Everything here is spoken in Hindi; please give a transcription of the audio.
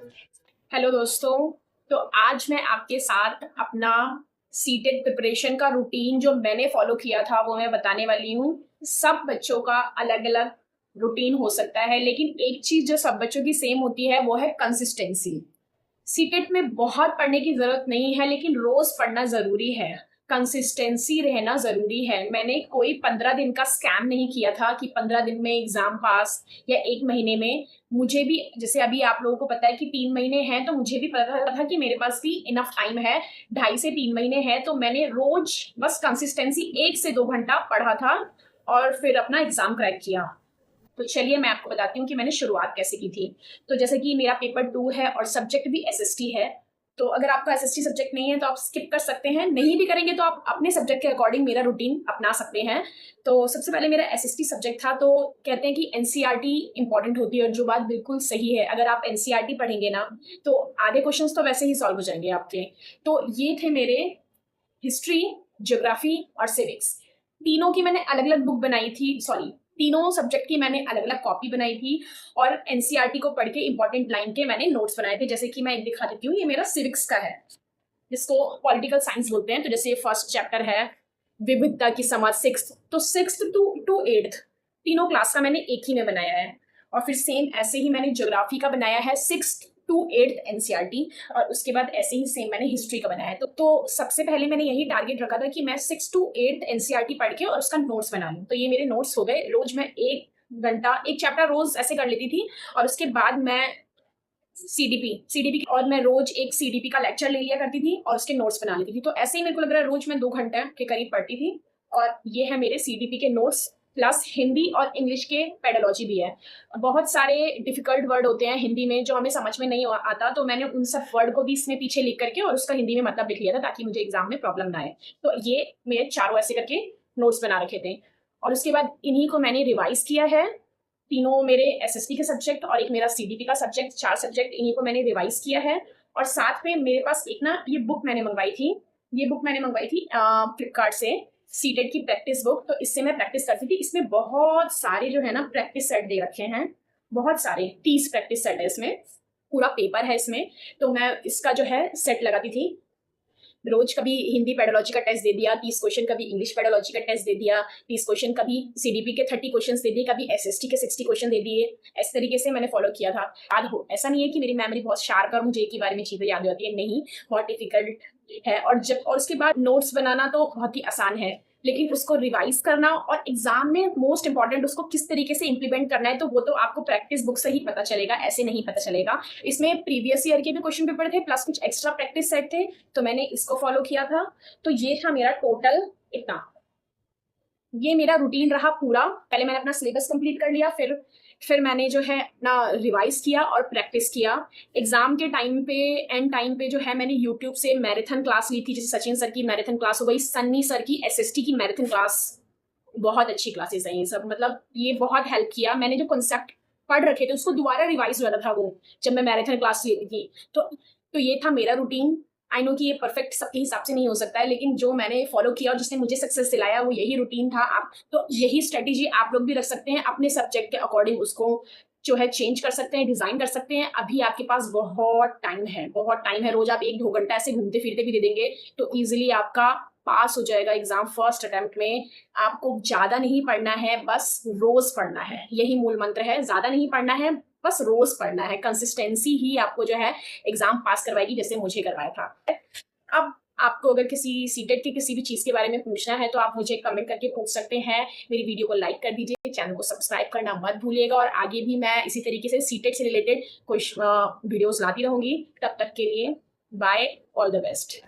हेलो दोस्तों। तो आज मैं आपके साथ अपना सीटेट प्रिपरेशन का रूटीन जो मैंने फॉलो किया था वो मैं बताने वाली हूँ। सब बच्चों का अलग अलग रूटीन हो सकता है, लेकिन एक चीज जो सब बच्चों की सेम होती है वो है कंसिस्टेंसी। सीटेट में बहुत पढ़ने की जरूरत नहीं है, लेकिन रोज पढ़ना जरूरी है। कंसिस्टेंसी रहना जरूरी है। मैंने कोई 15 दिन का स्कैम नहीं किया था कि 15 दिन में एग्जाम पास या एक महीने में। मुझे भी, जैसे अभी आप लोगों को पता है कि 3 महीने हैं, तो मुझे भी पता था कि मेरे पास भी इनफ टाइम है। 2.5 से 3 महीने हैं, तो मैंने रोज बस कंसिस्टेंसी 1 से 2 घंटा पढ़ा था और फिर अपना एग्जाम क्रैक किया। तो चलिए मैं आपको बताती हूँ कि मैंने शुरुआत कैसे की थी। तो जैसे कि मेरा पेपर 2 है और सब्जेक्ट भी एसएसटी है। तो अगर आपका एसएसटी सब्जेक्ट नहीं है तो आप स्किप कर सकते हैं, नहीं भी करेंगे तो आप अपने सब्जेक्ट के अकॉर्डिंग मेरा रूटीन अपना सकते हैं। तो सबसे पहले मेरा एसएसटी सब्जेक्ट था। तो कहते हैं कि एनसीईआरटी इंपॉर्टेंट होती है, और जो बात बिल्कुल सही है। अगर आप एनसीईआरटी पढ़ेंगे ना तो आधे क्वेश्चंस तो वैसे ही सॉल्व हो जाएंगे आपके। तो ये थे मेरे हिस्ट्री, ज्योग्राफी और सिविक्स। तीनों की मैंने अलग अलग बुक बनाई थी, सॉरी, तीनों सब्जेक्ट की मैंने अलग अलग कॉपी बनाई थी और एनसीईआरटी को पढ़ के इंपॉर्टेंट लाइन के मैंने नोट्स बनाए थे। जैसे कि मैं एक दिखा देती हूँ, ये मेरा सिविक्स का है जिसको पॉलिटिकल साइंस बोलते हैं। तो जैसे फर्स्ट चैप्टर है विविधता की समझ, सिक्स, तो सिक्स टू एट्थ तीनों क्लास का मैंने एक ही में बनाया है। और फिर सेम ऐसे ही मैंने ज्योग्राफी का बनाया है 6th to 8th एनसीईआरटी, और उसके बाद ऐसे ही सेम मैंने हिस्ट्री का बनाया है। तो सबसे पहले मैंने यही टारगेट रखा था कि मैं 6th to 8th एनसीईआरटी पढ़ के और उसका नोट्स बना लूँ। तो ये मेरे नोट्स हो गए। रोज मैं 1 घंटा एक चैप्टर रोज ऐसे कर लेती थी, और उसके बाद मैं सीडीपी और मैं रोज एक सीडीपी का लेक्चर ले लिया करती थी और उसके नोट्स बना लेती थी। तो ऐसे ही मेरे को लग रहा है रोज मैं 2 घंटे के करीब पढ़ती थी। और ये है मेरे सीडीपी के नोट्स, प्लस हिंदी और इंग्लिश के पेडोलॉजी भी है। बहुत सारे डिफिकल्ट वर्ड होते हैं हिंदी में जो हमें समझ में नहीं आता, तो मैंने उन सब वर्ड को भी इसमें पीछे लिख करके और उसका हिंदी में मतलब लिख लिया था ताकि मुझे एग्जाम में प्रॉब्लम ना आए। तो ये मेरे चारों ऐसे करके नोट्स बना रखे थे। और उसके बाद इन्हीं को मैंने रिवाइज किया है। तीनों मेरे एसएसटी के सब्जेक्ट और एक मेरा सीडीपी का सब्जेक्ट, 4 सब्जेक्ट इन्हीं को मैंने रिवाइज किया है। और साथ में मेरे पास एक ना ये बुक मैंने मंगवाई थी। ये बुक मैंने मंगवाई थी फ्लिपकार्ट से, सीटेट की प्रैक्टिस बुक। तो इससे मैं प्रैक्टिस करती थी। इसमें बहुत सारे जो है ना प्रैक्टिस सेट दे रखे हैं, बहुत सारे 30 प्रैक्टिस सेट है इसमें, पूरा पेपर है इसमें। तो मैं इसका जो है सेट लगाती थी। रोज कभी हिंदी पेडोलॉजी का टेस्ट दे दिया 30 क्वेश्चन, कभी इंग्लिश पेडोलॉजी का टेस्ट दे दिया 30 क्वेश्चन, कभी सीडीपी के 30 क्वेश्चन दे दिए, कभी एसएसटी के 60 क्वेश्चन दे दिए। इस तरीके से मैंने फॉलो किया था। याद हो, ऐसा नहीं है कि मेरी मेमोरी बहुत शार्प है और मुझे एक ही बारे में चीजें याद हो जाती है, नहीं, बहुत डिफिकल्ट है। और उसके बाद नोट्स बनाना तो बहुत ही आसान है, लेकिन उसको रिवाइज करना और एग्जाम में मोस्ट इंपॉर्टेंट उसको किस तरीके से इंप्लीमेंट करना है, तो वो तो आपको प्रैक्टिस बुक से ही पता चलेगा, ऐसे नहीं पता चलेगा। इसमें प्रीवियस ईयर के भी क्वेश्चन पेपर थे प्लस कुछ एक्स्ट्रा प्रैक्टिस सेट थे, तो मैंने इसको फॉलो किया था। तो ये था मेरा टोटल इतना, ये मेरा रूटीन रहा पूरा। पहले मैंने अपना सिलेबस कंप्लीट कर लिया, फिर मैंने जो है अपना रिवाइज किया और प्रैक्टिस किया। एग्जाम के टाइम पे, एंड टाइम पे जो है मैंने यूट्यूब से मैराथन क्लास ली थी। जैसे सचिन सर की मैराथन क्लास हो गई, सन्नी सर की एसएसटी की मैराथन क्लास, बहुत अच्छी क्लासेस हैं ये सब। मतलब ये बहुत हेल्प किया। मैंने जो कॉन्सेप्ट पढ़ रखे थे उसको दोबारा रिवाइज हो रहा था वो, जब मैं मैराथन क्लास लेती थी। तो ये था मेरा रूटीन। आई नो कि ये परफेक्ट सबके हिसाब से नहीं हो सकता है, लेकिन जो मैंने फॉलो किया और जिसने मुझे सक्सेस दिलाया वो यही रूटीन था। आप तो यही स्ट्रेटेजी आप लोग भी रख सकते हैं अपने सब्जेक्ट के अकॉर्डिंग, उसको जो है चेंज कर सकते हैं, डिजाइन कर सकते हैं। अभी आपके पास बहुत टाइम है, बहुत टाइम है। रोज आप 1-2 घंटा ऐसे घूमते फिरते भी दे देंगे तो इजिली आपका पास हो जाएगा एग्जाम फर्स्ट अटेम्प्ट में। आपको ज्यादा नहीं पढ़ना है, बस रोज पढ़ना है, यही मूल मंत्र है। ज्यादा नहीं पढ़ना है, बस रोज पढ़ना है। कंसिस्टेंसी ही आपको जो है एग्जाम पास करवाएगी, जैसे मुझे करवाया था। अब आपको अगर किसी सीटेट की किसी भी चीज के बारे में पूछना है तो आप मुझे कमेंट करके पूछ सकते हैं। मेरी वीडियो को लाइक कर दीजिए, चैनल को सब्सक्राइब करना मत भूलिएगा, और आगे भी मैं इसी तरीके से सीटेट से रिलेटेड कुछ वीडियोस लाती रहूंगी। तब तक के लिए बाय, ऑल द बेस्ट।